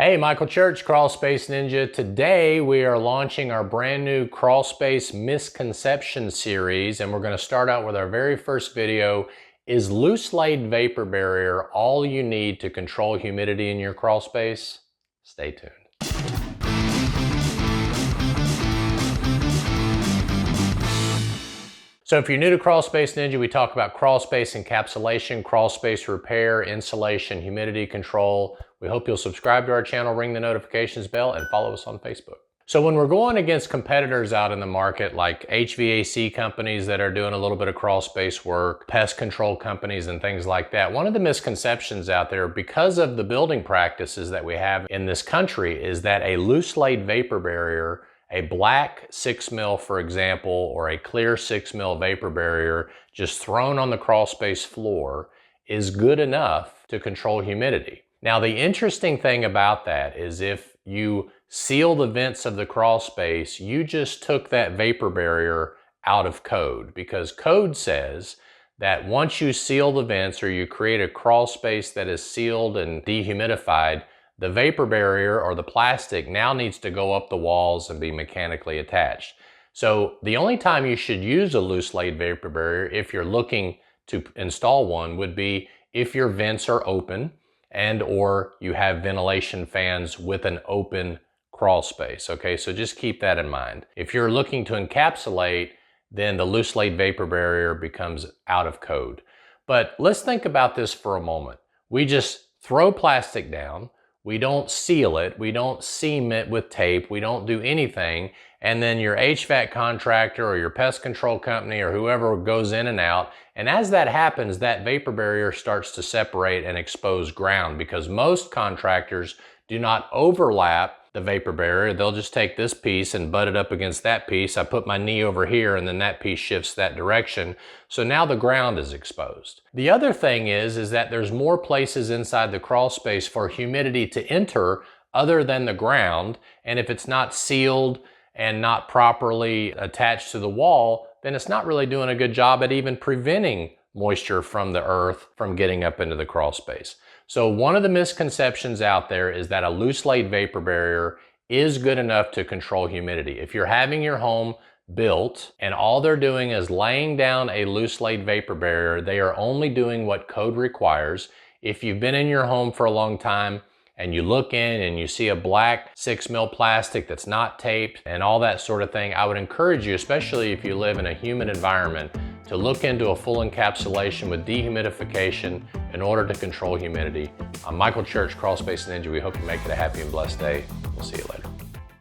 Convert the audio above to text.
Hey, Michael Church, Crawl Space Ninja. Today we are launching our brand new Crawl Space Misconception series, and we're going to start out with our very first video. Is loose laid vapor barrier all you need to control humidity in your crawl space? Stay tuned. So if you're new to Crawl Space Ninja, we talk about crawl space encapsulation, crawl space repair, insulation, humidity control. We hope you'll subscribe to our channel, ring the notifications bell, and follow us on Facebook. So when we're going against competitors out in the market, like HVAC companies that are doing a little bit of crawl space work, pest control companies and things like that, one of the misconceptions out there, because of the building practices that we have in this country, is that a loose laid vapor barrier, a black 6 mil, for example, or a clear 6 mil vapor barrier just thrown on the crawl space floor is good enough to control humidity. Now, the interesting thing about that is if you seal the vents of the crawl space, you just took that vapor barrier out of code, because code says that once you seal the vents or you create a crawl space that is sealed and dehumidified, the vapor barrier or the plastic now needs to go up the walls and be mechanically attached. So the only time you should use a loose laid vapor barrier, if you're looking to install one, would be if your vents are open and or you have ventilation fans with an open crawl space. Okay, so just keep that in mind. If you're looking to encapsulate, then the loose laid vapor barrier becomes out of code. But let's think about this for a moment. We just throw plastic down, we don't seal it, we don't seam it with tape, we don't do anything, and then your HVAC contractor or your pest control company or whoever goes in and out, and as that happens, that vapor barrier starts to separate and expose ground, because most contractors do not overlap the vapor barrier. They'll just take this piece and butt it up against that piece. I put my knee over here and then that piece shifts that direction. So now the ground is exposed. The other thing is that there's more places inside the crawl space for humidity to enter other than the ground. And if it's not sealed and not properly attached to the wall, then it's not really doing a good job at even preventing moisture from the earth from getting up into the crawl space. So one of the misconceptions out there is that a loose laid vapor barrier is good enough to control humidity. If you're having your home built and all they're doing is laying down a loose laid vapor barrier, they are only doing what code requires. If you've been in your home for a long time and you look in and you see a black 6 mil plastic that's not taped and all that sort of thing, I would encourage you, especially if you live in a humid environment, to look into a full encapsulation with dehumidification in order to control humidity. I'm Michael Church, Crawl Space Ninja. We hope you make it a happy and blessed day. We'll see you later.